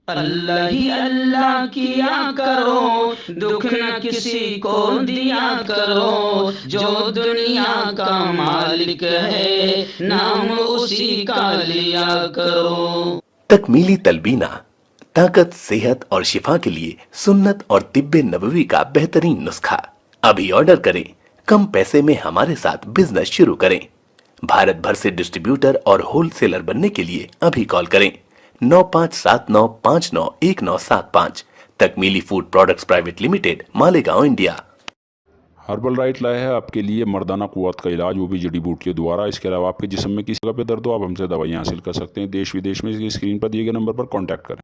اللہ ہی اللہ کیا کرو، دکھ نہ کسی کو دیا کرو، جو دنیا کا مالک ہے نام اسی کا لیا کرو۔ تکمیلی تلبینہ طاقت، صحت اور شفا کے لیے سنت اور طب نبوی کا بہترین نسخہ۔ ابھی آرڈر کریں، کم پیسے میں ہمارے ساتھ بزنس شروع کریں۔ بھارت بھر سے ڈسٹریبیوٹر اور ہول سیلر بننے کے لیے ابھی کال کریں 9579591975۔ Takmili food products private limited, Malegaon, India. Herbal right لائے ہے آپ کے لیے مردانہ قوت کا علاج، وہ بھی جڑی بوٹیوں دوارا۔ اس کے علاوہ آپ کے جسم میں کسی جگہ پہ درد ہو، آپ ہم سے دوائیاں حاصل کر سکتے ہیں دیش ودیش میں۔ اسکرین پر دیے گئے نمبر پر کانٹیکٹ کریں۔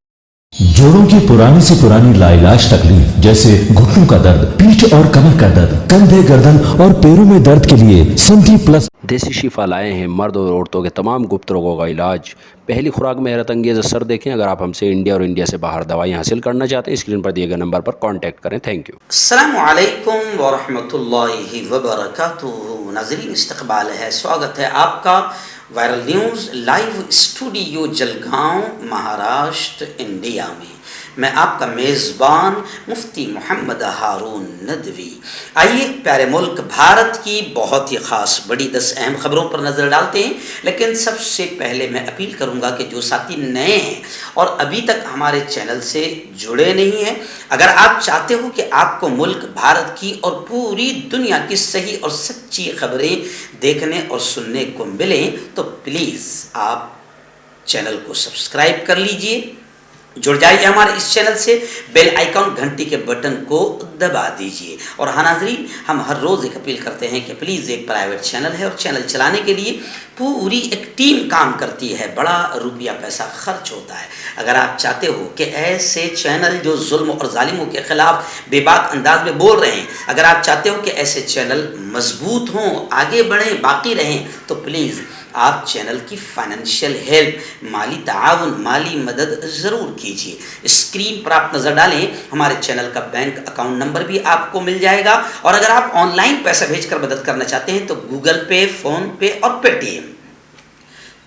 جوڑوں کی پرانی سے پرانی لاعلاج تکلیف جیسے گھٹنوں کا درد، پیٹھ اور کمر کا درد، کندھے، گردن اور پیروں میں درد کے لیے سنٹی پلس دیسی شفا لائے ہیں مرد اور عورتوں کے تمام گپت روگوں کا علاج۔ پہلی خوراک میں حیرت انگیز اثر دیکھیں۔ اگر آپ ہم سے انڈیا اور انڈیا سے باہر دوائیں حاصل کرنا چاہتے ہیں، اسکرین پر دیے گئے نمبر پر کانٹیکٹ کریں۔ Thank you. السلام علیکم ورحمۃ اللہ وبرکاتہ۔ ناظرین، استقبال ہے، سواگت ہے آپ کا viral news live studio Jalgaon, Maharashtra, India میں۔ میں آپ کا میزبان مفتی محمد ہارون ندوی۔ آئیے پیارے ملک بھارت کی بہت ہی خاص بڑی 10 اہم خبروں پر نظر ڈالتے ہیں، لیکن سب سے پہلے میں اپیل کروں گا کہ جو ساتھی نئے ہیں اور ابھی تک ہمارے چینل سے جڑے نہیں ہیں، اگر آپ چاہتے ہو کہ آپ کو ملک بھارت کی اور پوری دنیا کی صحیح اور سچی خبریں دیکھنے اور سننے کو ملیں تو پلیز آپ چینل کو سبسکرائب کر لیجئے، جڑ جائیے ہمارے اس چینل سے، بیل آئیکن گھنٹی کے بٹن کو دبا دیجئے۔ اور ہاں ناظرین، ہم ہر روز ایک اپیل کرتے ہیں کہ پلیز ایک پرائیویٹ چینل ہے اور چینل چلانے کے لیے پوری ایک ٹیم کام کرتی ہے، بڑا روپیہ پیسہ خرچ ہوتا ہے۔ اگر آپ چاہتے ہو کہ ایسے چینل جو ظلم اور ظالموں کے خلاف بے باک انداز میں بول رہے ہیں، اگر آپ چاہتے ہو کہ ایسے چینل مضبوط ہوں، آگے بڑھیں، باقی رہیں، تو پلیز آپ چینل کی فائنینشیل ہیلپ، مالی تعاون، مالی مدد ضرور کیجیے۔ اسکرین پر آپ نظر ڈالیں، ہمارے چینل کا بینک اکاؤنٹ نمبر بھی آپ کو مل جائے گا، اور اگر آپ آن لائن پیسہ بھیج کر مدد کرنا چاہتے ہیں تو گوگل پے، فون پے اور پے ٹی ایم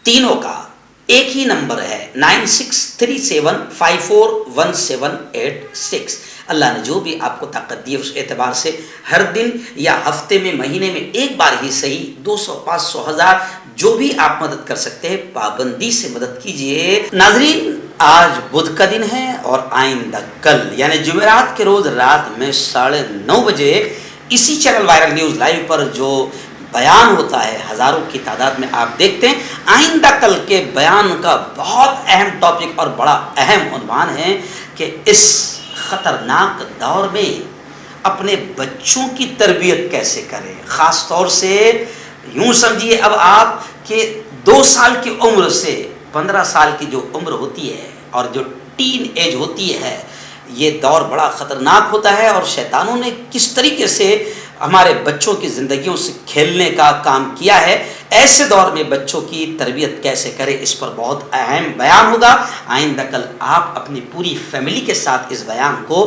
تینوں کا ایک ہی نمبر ہے 9637541786۔ اللہ نے جو بھی آپ کو طاقت دی ہے اس اعتبار سے ہر دن یا ہفتے میں، مہینے میں ایک بار ہی صحیح 200، 500، 1000 جو بھی آپ مدد کر سکتے ہیں پابندی سے مدد کیجئے۔ ناظرین، آج بدھ کا دن ہے اور آئندہ کل یعنی جمعرات کے روز رات میں 9:30 بجے اسی چینل وائرل نیوز لائیو پر جو بیان ہوتا ہے، ہزاروں کی تعداد میں آپ دیکھتے ہیں۔ آئندہ کل کے بیان کا بہت اہم ٹاپک اور بڑا اہم عنوان ہے کہ اس خطرناک دور میں اپنے بچوں کی تربیت کیسے کریں۔ خاص طور سے یوں سمجھیے اب آپ کہ 2 سال کی عمر سے 15 سال کی جو عمر ہوتی ہے اور جو ٹین ایج ہوتی ہے، یہ دور بڑا خطرناک ہوتا ہے، اور شیطانوں نے کس طریقے سے ہمارے بچوں کی زندگیوں سے کھیلنے کا کام کیا ہے۔ ایسے دور میں بچوں کی تربیت کیسے کریں، اس پر بہت اہم بیان ہوگا۔ آئندہ کل آپ اپنی پوری فیملی کے ساتھ اس بیان کو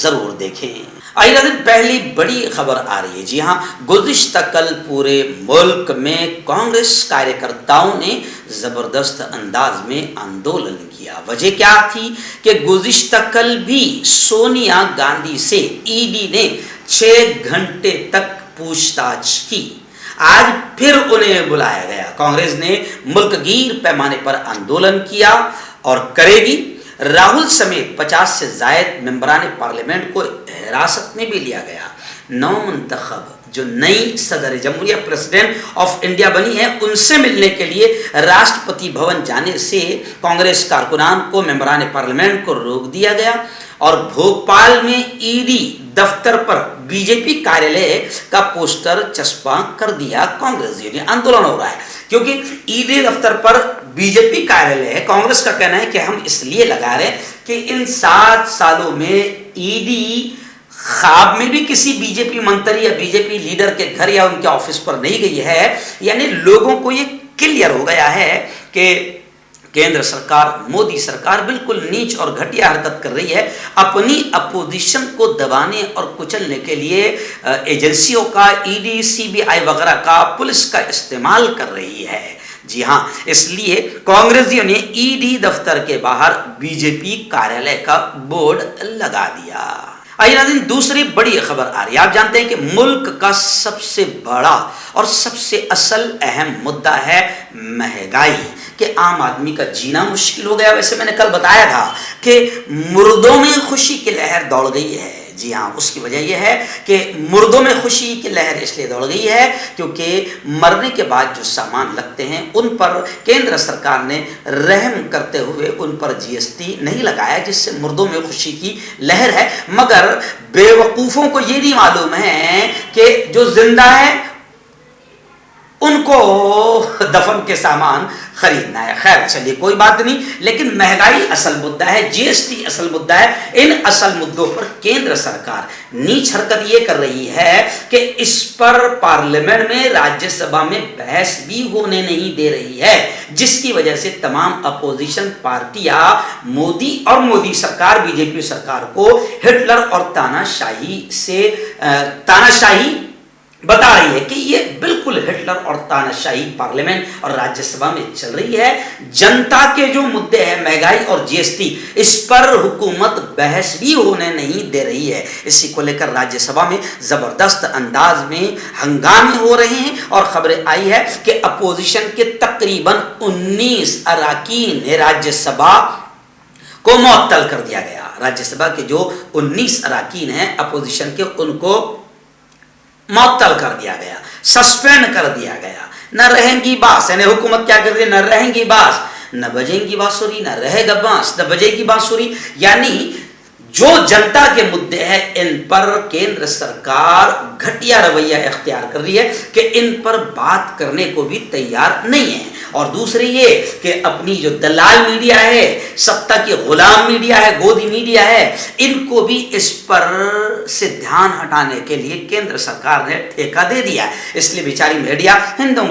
ضرور دیکھیں۔ آئیے پہلی بڑی خبر آ رہی ہے۔ جی ہاں، گزشتہ کل پورے ملک میں کانگریس کاریہ کرتاؤں نے زبردست انداز میں آندولن کیا۔ وجہ کیا تھی کہ گزشتہ کل بھی سونیا گاندھی سے ای ڈی نے 6 گھنٹے تک پوچھ تاچھ کی۔ آج پھر انہیں بلایا گیا۔ کانگریس نے ملک گیر پیمانے پر آندولن کیا اور کرے گی۔ راہل سمیت 50 سے زائد ممبران پارلیمنٹ کو حراست میں بھی لیا گیا۔ نو منتخب جو نئی صدر جمہوریہ پریزیڈنٹ آف انڈیا بنی ہے، ان سے ملنے کے لیے راشٹرپتی بھون جانے سے کانگریس کارکنان کو، ممبران پارلیمنٹ کو روک دیا گیا، اور بھوپال میں ای ڈی دفتر پر بی جے پی کاریالے کا پوسٹر چسپاں کر دیا۔ کانگریس یعنی آندولن ہو رہا ہے کیونکہ ای ڈی دفتر پر بی جے پی کاریالے ہے۔ کانگریس کا کہنا ہے کہ ہم اس لیے لگا رہے کہ ان 7 سالوں میں ای ڈی خواب میں بھی کسی بی جے پی منتری یا بی جے پی لیڈر کے گھر یا ان کے آفس پر نہیں گئی ہے۔ یعنی لوگوں کو یہ کلیئر ہو گیا ہے کہ کیندر سرکار، مودی سرکار بالکل نیچ اور گھٹیا حرکت کر رہی ہے، اپنی اپوزیشن کو دبانے اور کچلنے کے لیے ایجنسیوں کا، ای ڈی، سی بی آئی وغیرہ کا، پولیس کا استعمال کر رہی ہے۔ जी हाँ, इसलिए कांग्रेसियों ने ईडी दफ्तर के बाहर बीजेपी कार्यालय का बोर्ड लगा दिया। आइए नाज़रीन, दूसरी बड़ी खबर आ रही है। आप जानते हैं कि मुल्क का सबसे बड़ा और सबसे असल अहम मुद्दा है महंगाई, कि आम आदमी का जीना मुश्किल हो गया। वैसे मैंने कल बताया था कि मुर्दों में खुशी की लहर दौड़ गई है। जी हाँ, उसकी वजह यह है कि मुर्दों में खुशी की लहर इसलिए दौड़ गई है क्योंकि मरने के बाद जो सामान लगते हैं उन पर केंद्र सरकार ने रहम करते हुए उन पर जीएसटी नहीं लगाया, जिससे मुर्दों में खुशी की लहर है। मगर बेवकूफ़ों को ये नहीं मालूम है कि जो जिंदा है उनको दफन के सामान खरीदना है। खैर चलिए कोई बात नहीं, लेकिन महंगाई असल मुद्दा है, जीएसटी असल मुद्दा है। इन असल मुद्दों पर केंद्र सरकार नीच हरकत ये कर रही है कि इस पर पार्लियामेंट में, राज्यसभा में बहस भी होने नहीं दे रही है, जिसकी वजह से तमाम अपोजिशन पार्टियां मोदी और मोदी सरकार, बीजेपी सरकार को हिटलर और तानाशाही बता रही है कि ये बिल्कुल हिटलर और तानाशाही पार्लियामेंट और राज्यसभा में चल रही है। जनता के जो मुद्दे हैं, महंगाई और जीएसटी, इस पर हुकूमत बहस भी होने नहीं दे रही है। इसी को लेकर राज्यसभा में जबरदस्त अंदाज में हंगामे हो रहे हैं और खबरें आई है कि अपोजिशन के तकरीबन 19 अरकान राज्यसभा को मुअत्तल कर दिया गया। राज्यसभा के जो 19 अरकान हैं अपोजिशन के, उनको मुअत्तल कर दिया गया, सस्पेंड कर दिया गया। न रहेंगी बांस, यानी हुकूमत क्या कर रही है, न रहेंगी बांस, न बजेंगी बांसुरी, न रहेगा बांस, न बजेगी बांसुरी। यानी जो जनता के मुद्दे हैं इन पर केंद्र सरकार घटिया रवैया इख्तियार कर रही है कि इन पर बात करने को भी तैयार नहीं है। और दूसरी ये कि अपनी जो दलाल मीडिया है, सत्ता की गुलाम मीडिया है, गोदी मीडिया है, इनको भी इस पर से ध्यान हटाने के लिए केंद्र सरकार ने ठेका दे दिया है। इसलिए बेचारी मीडिया हिंदू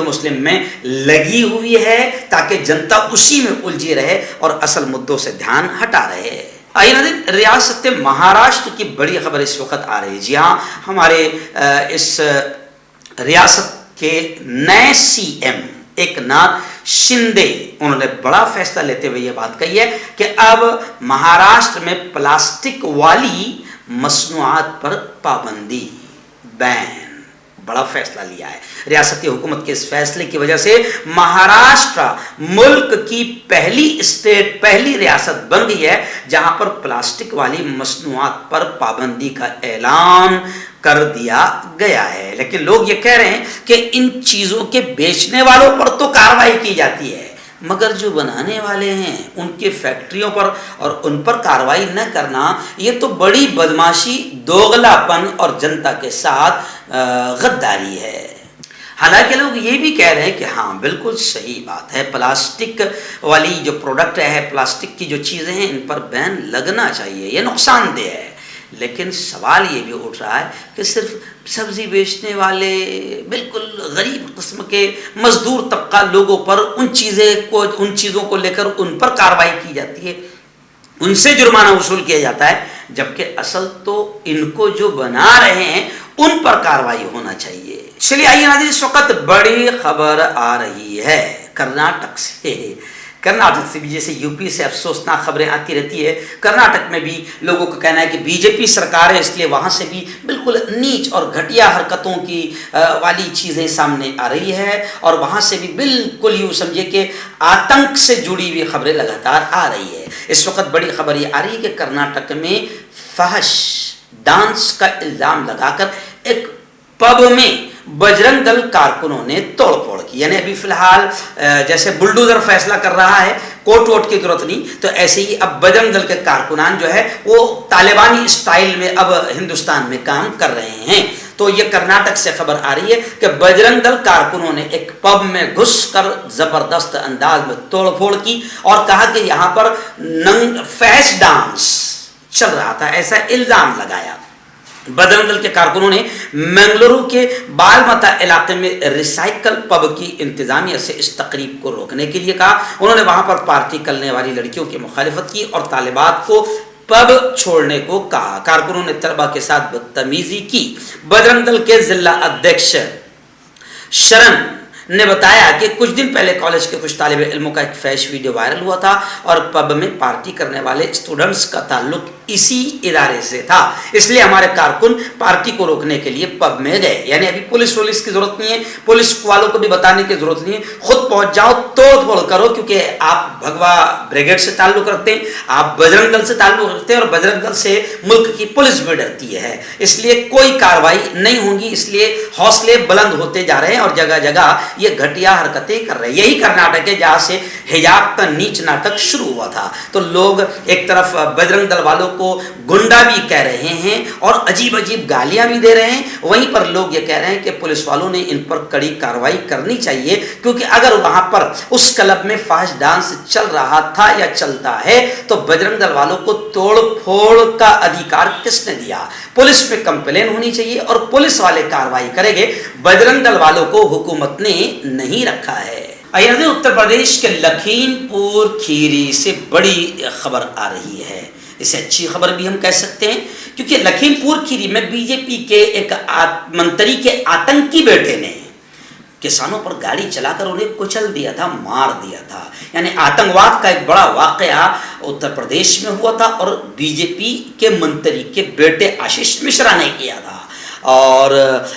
मुस्लिम में लगी हुई है ताकि जनता उसी में उलझी रहे और असल मुद्दों से ध्यान हटा रहे। आइए नाज़रीन, रियासत महाराष्ट्र की बड़ी खबर इस वक्त आ रही है। जी हाँ, हमारे इस रियासत के नए सीएम एकनाथ शिंदे, उन्होंने बड़ा फैसला लेते हुए यह बात कही है कि अब महाराष्ट्र में प्लास्टिक वाली मसनूआत पर पाबंदी, बैन, बड़ा फैसला लिया है। रियासती हुकूमत के इस फैसले की वजह से महाराष्ट्र मुल्क की पहली स्टेट, पहली रियासत बन गई है जहां पर प्लास्टिक वाली मसनूआत पर पाबंदी का ऐलान कर दिया गया है। लेकिन लोग ये कह रहे हैं कि इन चीजों के बेचने वालों पर तो कार्रवाई की जाती है, मगर जो बनाने वाले हैं उनके फैक्ट्रियों पर और उन पर कार्रवाई न करना, ये तो बड़ी बदमाशी, दोगलापन और जनता के साथ गद्दारी है। हालांकि लोग ये भी कह रहे हैं कि हाँ बिल्कुल सही बात है, प्लास्टिक वाली जो प्रोडक्ट है, प्लास्टिक की जो चीज़ें हैं, इन पर बैन लगना चाहिए, ये नुकसानदेह है। लेकिन सवाल ये भी उठ रहा है कि सिर्फ सब्जी बेचने वाले बिल्कुल गरीब किस्म के मजदूर तबका लोगों पर उन चीज़ों को लेकर उन पर कार्रवाई की जाती है, उनसे जुर्माना वसूल किया जाता है, जबकि असल तो इनको जो बना रहे हैं उन पर कार्रवाई होना चाहिए। चलिए आइए नाज़रीन, इस वक्त बड़ी खबर आ रही है कर्नाटक से। कर्नाटक से भी, जैसे यूपी से अफसोसनाक खबरें आती रहती है, कर्नाटक में भी लोगों का कहना है कि बीजेपी सरकार है, इसलिए वहाँ से भी बिल्कुल नीच और घटिया हरकतों की वाली चीज़ें सामने आ रही है और वहाँ से भी बिल्कुल यूँ समझिए कि आतंक से जुड़ी हुई खबरें लगातार आ रही है। इस वक्त बड़ी खबर ये आ रही है कि कर्नाटक में फहश डांस का इल्ज़ाम लगाकर एक पब में बजरंग दल कारकुनों ने तोड़फोड़ की। यानी अभी फिलहाल जैसे बुलडोजर फैसला कर रहा है, कोर्ट वोट की जरूरत नहीं, तो ऐसे ही अब बजरंग दल के कारकुनान जो है वो तालिबानी स्टाइल में अब हिंदुस्तान में काम कर रहे हैं। तो ये कर्नाटक से खबर आ रही है कि बजरंग दल कारकुनों ने एक पब में घुसकर जबरदस्त अंदाज में तोड़फोड़ की और कहा कि यहाँ पर फहश डांस चल रहा था, ऐसा इल्जाम लगाया। बजरंग दल के कारकुनों ने मंगलुरु के बालमता इलाके में रिसाइकल पब की इंतजामिया से इस तकरीब को रोकने के लिए कहा। उन्होंने वहां पर पार्टी करने वाली लड़कियों की मुखालिफत की और तालिबात को पब छोड़ने को कहा। कारकुनों ने तलबा के साथ बदतमीजी की। बजरंग दल के जिला अध्यक्ष शरण نے بتایا کہ کچھ دن پہلے کالج کے کچھ طالب علموں کا ایک فیش ویڈیو وائرل ہوا تھا اور پب میں پارٹی کرنے والے اسٹوڈنٹس کا تعلق اسی ادارے سے تھا، اس لیے ہمارے کارکن پارٹی کو روکنے کے لیے پب میں گئے. یعنی ابھی پولیس کی ضرورت نہیں ہے، پولیس والوں کو بھی بتانے کی ضرورت نہیں ہے، خود پہنچ جاؤ، توڑ پھوڑ کرو، کیونکہ آپ بھگوا بریگیڈ سے تعلق رکھتے ہیں، آپ بجرنگ دل سے تعلق رکھتے ہیں اور بجرنگ دل سے ملک کی پولیس بھی ڈرتی ہے، اس لیے کوئی کاروائی نہیں ہوگی. اس لیے حوصلے بلند ہوتے جا رہے ہیں اور جگہ جگہ یہ گھٹیا حرکتیں کر رہے ہیں. یہی کرناٹک ہے جہاں سے حجاب کا نیچ ناٹک شروع ہوا تھا. تو لوگ ایک طرف بجرنگ دل والوں کو گنڈا بھی کہہ رہے ہیں اور عجیب عجیب گالیاں بھی دے رہے ہیں، وہیں پر لوگ یہ کہہ رہے ہیں کہ پولیس والوں نے ان پر کڑی کاروائی کرنی چاہیے، کیونکہ اگر وہاں پر اس کلب میں فحش ڈانس چل رہا تھا یا چلتا ہے تو بجرنگ دل والوں کو توڑ پھوڑ کا ادھیکار کس نے دیا؟ پولیس پہ کمپلین ہونی چاہیے اور پولیس والے کاروائی کریں گے. بجرنگ دل والوں کو حکومت نے نہیں رکھا ہے. اتر پردیش کے لکھیم پور کھیری سے بڑی خبر آ رہی ہے، اسے اچھی خبر بھی ہم کہہ سکتے ہیں، کیونکہ لکھیم پور کھیری میں بی جے پی کے ایک منتری کے آتنکی بیٹے نے کسانوں پر گاڑی چلا کر انہیں کچل دیا تھا، مار دیا تھا. یعنی آتنکواد کا ایک بڑا واقعہ اتر پردیش میں ہوا تھا اور بی جے پی کے منتری کے بیٹے آشیش مشرا نے کیا تھا. اور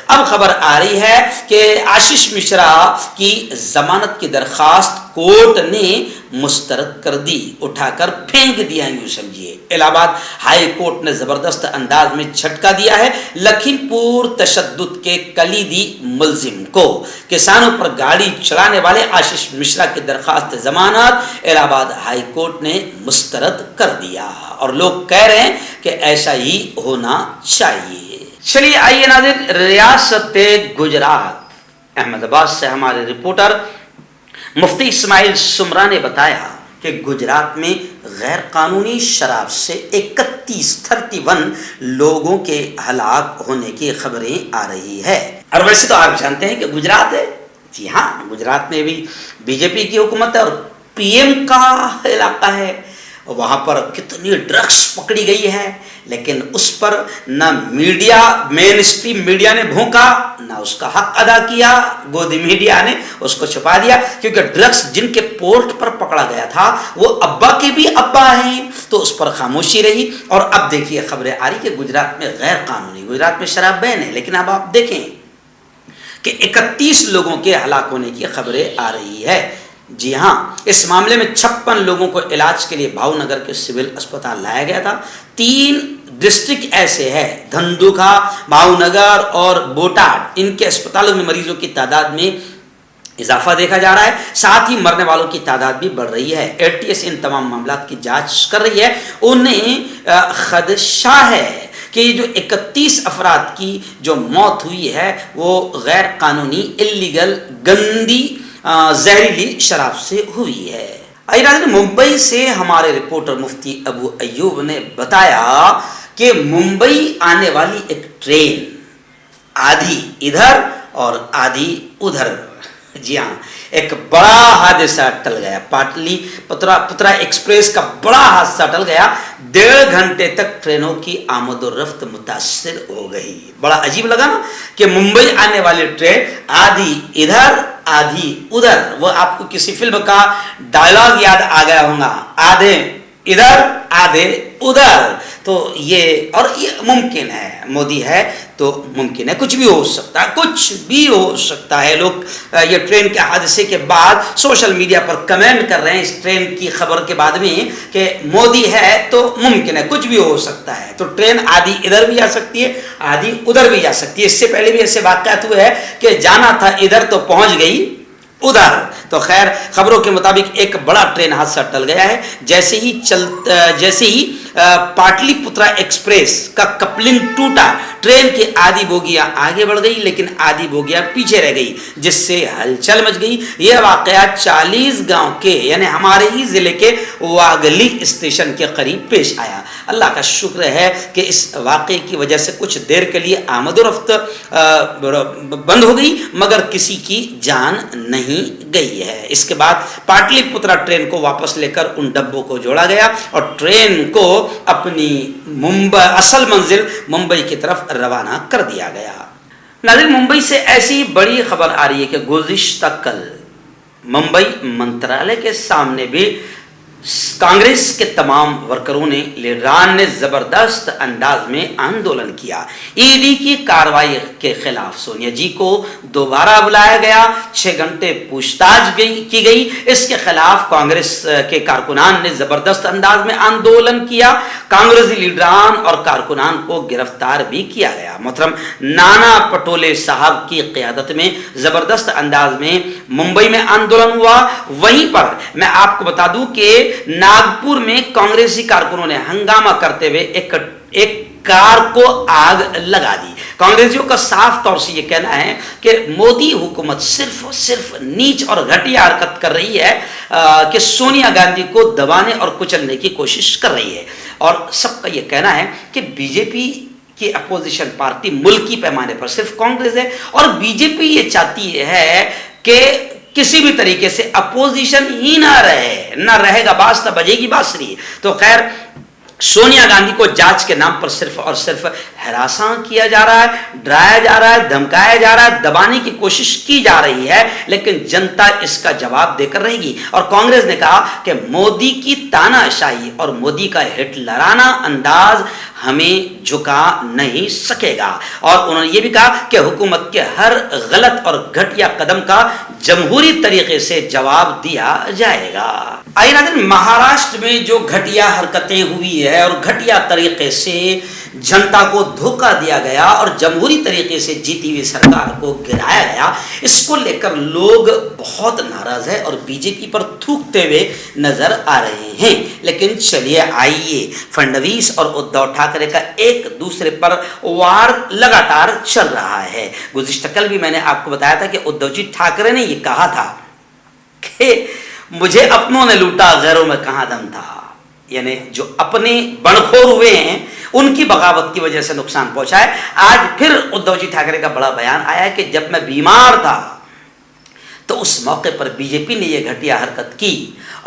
اب خبر آ رہی ہے کہ آشیش مشرا کی ضمانت کی درخواست کورٹ نے مسترد کر دی، اٹھا کر پھینک دیا، یوں سمجھیے. الہ آباد ہائی کورٹ نے زبردست انداز میں جھٹکا دیا ہے لکھیم پور تشدد کے کلیدی ملزم کو. کسانوں پر گاڑی چلانے والے آشیش مشرا کی درخواست ضمانت الہ آباد ہائی کورٹ نے مسترد کر دیا اور لوگ کہہ رہے ہیں کہ ایسا ہی ہونا چاہیے. چلیے آئیے ناظرین، ریاست گجرات احمد آباد سے ہمارے رپورٹر مفتی اسماعیل سمرا نے بتایا کہ گجرات میں غیر قانونی شراب سے 31 لوگوں کے ہلاک ہونے کی خبریں آ رہی ہے. اور ویسے تو آپ جانتے ہیں کہ گجرات ہے، جی ہاں، گجرات میں بھی بی جے پی کی حکومت ہے اور پی ایم کا علاقہ ہے. وہاں پر کتنی ڈرگس پکڑی گئی ہے، لیکن اس پر نہ میڈیا، مین اسٹریم میڈیا نے بھونکا، نہ اس کا حق ادا کیا. گودی میڈیا نے اس کو چھپا دیا، کیونکہ ڈرگس جن کے پورٹ پر پکڑا گیا تھا وہ ابا کے بھی ابا ہیں، تو اس پر خاموشی رہی. اور اب دیکھیے خبریں آ رہی کہ گجرات میں غیر قانونی، گجرات میں شراب بین ہے، لیکن اب آپ دیکھیں کہ 31 لوگوں کے ہلاک ہونے کی خبریں آ رہی ہے. جی ہاں، اس معاملے میں 56 لوگوں کو علاج کے لیے بھاؤ نگر کے سول اسپتال لایا گیا تھا. 3 ڈسٹرکٹ ایسے ہیں، دھندوکا، بھاؤ نگر اور بوٹاڈ، ان کے اسپتالوں میں مریضوں کی تعداد میں اضافہ دیکھا جا رہا ہے. ساتھ ہی مرنے والوں کی تعداد بھی بڑھ رہی ہے. اے ٹی ایس ان تمام معاملات کی جانچ کر رہی ہے. انہیں خدشہ ہے کہ یہ جو 31 افراد کی جو موت ہوئی ہے وہ غیر قانونی، اللیگل، گندی، زہریلی شراب سے ہوئی ہے. ممبئی سے ہمارے رپورٹر مفتی ابو ایوب نے بتایا کہ ممبئی آنے والی ایک ٹرین آدھی ادھر اور آدھی ادھر، جی ہاں، ایک بڑا حادثہ ٹل گیا. پاٹلی پترا ایکسپریس کا بڑا حادثہ ٹل گیا. 1.5 گھنٹے تک ٹرینوں کی آمد و رفت متاثر ہو گئی. بڑا عجیب لگا نا کہ ممبئی آنے والی ٹرین آدھی ادھر آدھی ادھر. وہ آپ کو کسی فلم کا ڈائلاگ یاد آ گیا ہوگا، آدھے ادھر آدھے ادھر. تو یہ ممکن ہے، مودی ہے تو ممکن ہے، کچھ بھی ہو سکتا ہے، کچھ بھی ہو سکتا ہے. لوگ یہ ٹرین کے حادثے کے بعد سوشل میڈیا پر کمنٹ کر رہے ہیں اس ٹرین کی خبر کے بعد میں کہ مودی ہے تو ممکن ہے، کچھ بھی ہو سکتا ہے. تو ٹرین آدھی ادھر بھی جا سکتی ہے، آدھی ادھر بھی جا سکتی ہے. اس سے پہلے بھی ایسے واقعات ہوئے ہیں کہ جانا تھا ادھر تو پہنچ گئی ادھر. تو خیر، خبروں کے مطابق ایک بڑا ٹرین حادثہ ٹل گیا ہے. جیسے ہی پاٹلی پترا ایکسپریس کا کپلنگ ٹوٹا، ٹرین کی آدھی بوگیاں آگے بڑھ گئی لیکن آدھی بوگیاں پیچھے رہ گئی، جس سے ہلچل مچ گئی. یہ واقعہ 40 گاؤں کے، یعنی ہمارے ہی ضلع کے واگلی اسٹیشن کے قریب پیش آیا. اللہ کا شکر ہے کہ اس واقعے کی وجہ سے کچھ دیر کے لیے آمد و رفت بند ہو گئی، مگر کسی کی جان نہیں گئی ہے. اس کے بعد پاٹلی پترا ٹرین کو واپس لے کر ان ڈبوں کو جوڑا گیا اور ٹرین کو اپنی اصل منزل ممبئی کی طرف روانہ کر دیا گیا. नाज़रीन, मुंबई से ऐसी बड़ी खबर आ रही है कि गुज़िश्ता कल मुंबई मंत्रालय के सामने भी कांग्रेस के तमाम वर्करों ने, लीडरान ने जबरदस्त अंदाज में आंदोलन किया। ईडी की कार्रवाई के खिलाफ सोनिया जी को दोबारा बुलाया गया, 6 घंटे पूछताछ की गई। इसके खिलाफ कांग्रेस के कारकुनान ने जबरदस्त अंदाज में आंदोलन किया। कांग्रेसी लीडरान और कारकुनान को गिरफ्तार भी किया गया। मोहतरम नाना पटोले साहब की क़यादत में जबरदस्त अंदाज में मुंबई में आंदोलन हुआ। वहीं पर मैं आपको बता दूं कि नागपुर में कांग्रेसी कारकुनों ने हंगामा करते हुए एक कार को आग लगा दी। कांग्रेसियों का साफ तौर से यह कहना है कि मोदी हुकूमत सिर्फ नीच और घटिया हरकत कर रही है, कि सोनिया गांधी को दबाने और कुचलने की कोशिश कर रही है। और सबका यह कहना है कि बीजेपी की अपोजिशन पार्टी मुल्की पैमाने पर सिर्फ कांग्रेस है, और बीजेपी ये चाहती है कि किसी भी तरीके से अपोजिशन ही ना रहे, ना रहेगा बास ना बजेगी बांसुरी। तो खैर, सोनिया गांधी को जांच के नाम पर सिर्फ और सिर्फ हरासा किया जा रहा है, डराया जा रहा है, धमकाया जा रहा है, दबाने की कोशिश की जा रही है, लेकिन जनता इसका जवाब देकर रहेगी। और कांग्रेस ने कहा कि मोदी की तानाशाही और मोदी का हिटलराना अंदाज हमें झुका नहीं सकेगा। और उन्होंने ये भी कहा कि हुकूमत के हर गलत और घटिया कदम का जमहूरी तरीके से जवाब दिया जाएगा। आइए नाज़रीन, महाराष्ट्र में जो घटिया हरकतें हुई है और घटिया तरीके से जनता को धोखा दिया गया और जमहूरी तरीके से जीती हुई सरकार को गिराया गया, इसको लेकर लोग बहुत नाराज है और बीजेपी पर थूकते हुए नजर आ रहे हैं। लेकिन चलिए आइए, फडणवीस और उद्धव ठाकरे का एक दूसरे पर वार लगातार चल रहा है। गुज़िश्ता कल भी मैंने आपको बताया था कि उद्धव जी ठाकरे ने यह कहा था कि मुझे अपनों ने लूटा, गैरों में कहां दम था। यानी जो अपने बड़खोर हुए हैं उनकी बगावत की वजह से नुकसान पहुंचा है। आज फिर उद्धव जी ठाकरे का बड़ा बयान आया है कि जब मैं बीमार था तो उस मौके पर बीजेपी ने यह घटिया हरकत की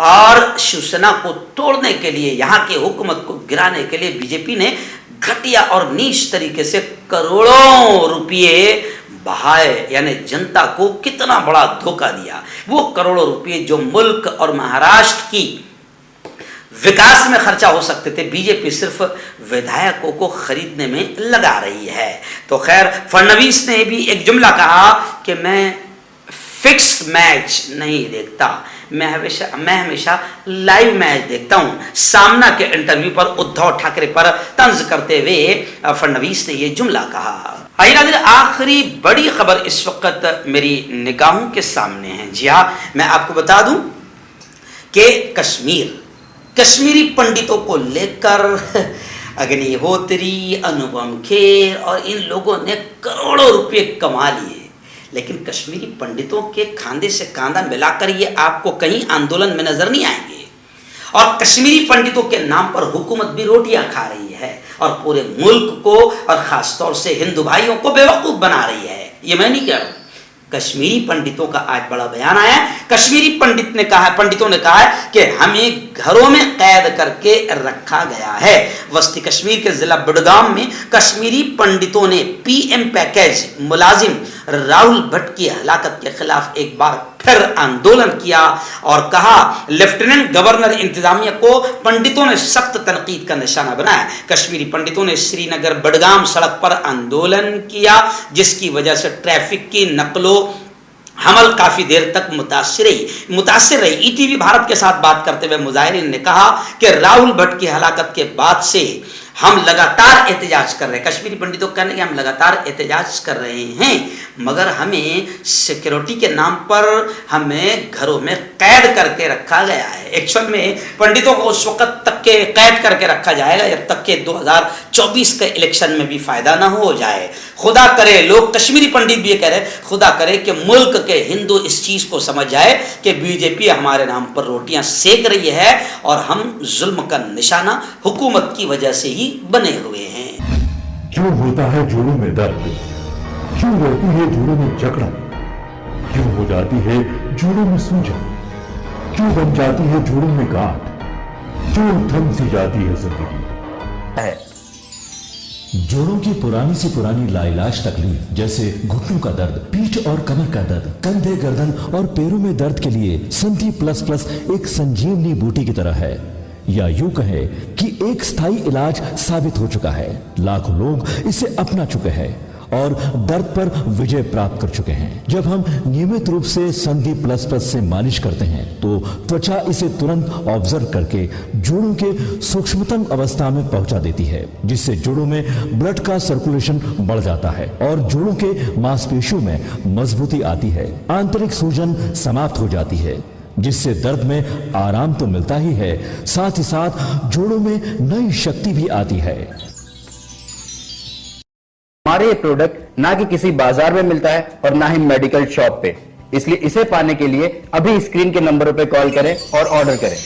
और शिवसेना को तोड़ने के लिए, यहां की हुकूमत को गिराने के लिए बीजेपी ने घटिया और नीच तरीके से करोड़ों रुपये बहाए। यानी जनता को कितना बड़ा धोखा दिया। वो करोड़ों रुपये जो मुल्क और महाराष्ट्र की विकास में खर्चा हो सकते थे, बीजेपी सिर्फ विधायकों को खरीदने में लगा रही है। तो खैर, फडणवीस ने भी एक जुमला कहा कि मैं फिक्स मैच नहीं देखता, मैं हमेशा लाइव मैच देखता हूं। सामना के इंटरव्यू पर उद्धव ठाकरे पर तंज करते हुए फडणवीस ने यह जुमला कहा। आइए नाज़रीन, आखिरी बड़ी खबर इस वक्त मेरी निगाहों के सामने है। जी हाँ, मैं आपको बता दूं कि कश्मीरी पंडितों को लेकर अग्निहोत्री, अनुपम खेर और इन लोगों ने करोड़ों रुपए कमा लिए, लेकिन कश्मीरी पंडितों के खांधे से कांधा मिलाकर ये आपको कहीं आंदोलन में नजर नहीं आएंगे। और कश्मीरी पंडितों के नाम पर हुकूमत भी रोटियां खा रही है और पूरे मुल्क को और खासतौर से हिंदू भाइयों को बेवकूफ बना रही है। ये मैं नहीं कह रहा हूं, कश्मीरी पंडितों का आज बड़ा बयान आया। कश्मीरी पंडितों ने कहा है कि हमें घरों में कैद करके रखा गया है। वस्ती कश्मीर के जिला बुडगाम में कश्मीरी पंडितों ने पीएम पैकेज मुलाजिम राहुल भट्ट की हलाकत के खिलाफ एक बार फिर आंदोलन किया और कहा, लेफ्टिनेंट गवर्नर इंतजामिया को पंडितों ने सख्त तनकीद का निशाना बनाया। कश्मीरी पंडितों ने श्रीनगर बडगाम सड़क पर आंदोलन किया, जिसकी वजह से ट्रैफिक की नकलो हमल काफी देर तक मुतासिर रही। ईटीवी भारत के साथ बात करते हुए मुजाहिरीन ने कहा कि राहुल भट्ट की हलाकत के बाद से हम लगातार एहतजाज कर रहे हैं। कश्मीरी पंडितों को कहने कि हम लगातार एहतजाज कर रहे हैं, मगर हमें सिक्योरिटी के नाम पर हमें घरों में कैद करके रखा गया है। एक्चुअल में पंडितों को उस वक्त तक के कैद करके रखा जाएगा जब तक के 2024 के इलेक्शन में भी फायदा ना हो जाए। खुदा करे, लोग कश्मीरी पंडित भी ये कह रहे, खुदा करे कि मुल्क के हिंदू इस चीज को समझ जाए कि बीजेपी हमारे नाम पर रोटियां सेक रही है और हम जुल्म का निशाना हुकूमत की वजह से ही बने हुए हैं। क्यों होता है जोड़ों में दर्द, क्यों रहती है जोड़ों में जकड़न, क्यों हो जाती है जोड़ों में सूजन, क्यों बन जाती है जोड़ों में गांठ, क्यों थम सी जाती है जिंदगी। जोड़ों की पुरानी से पुरानी लाइलाज तकलीफ जैसे घुटनों का दर्द, पीठ और कमर का दर्द, कंधे, गर्दन और पैरों में दर्द के लिए संधि प्लस प्लस एक संजीवनी बूटी की तरह है, या यूं कहे कि एक स्थायी इलाज साबित हो चुका है। लाखों लोग इसे अपना चुके हैं और दर्द पर विजय प्राप्त कर चुके हैं। जब हम नियमित रूप से संधि प्लस प्लस से मालिश करते हैं तो त्वचा इसे तुरंत ऑब्जर्व करके जोड़ों के सूक्ष्मतम अवस्था में पहुंचा देती है, जिससे जोड़ों में ब्लड का सर्कुलेशन बढ़ जाता है और जोड़ों के मांसपेशियों में मजबूती आती है। आंतरिक सूजन समाप्त हो जाती है, जिससे दर्द में आराम तो मिलता ही है, साथ ही साथ जोड़ों में नई शक्ति भी आती है। हमारे ये प्रोडक्ट ना कि किसी बाजार में मिलता है और ना ही मेडिकल शॉप पे, इसलिए इसे पाने के लिए अभी स्क्रीन के नंबरों पे कॉल करें और ऑर्डर करें।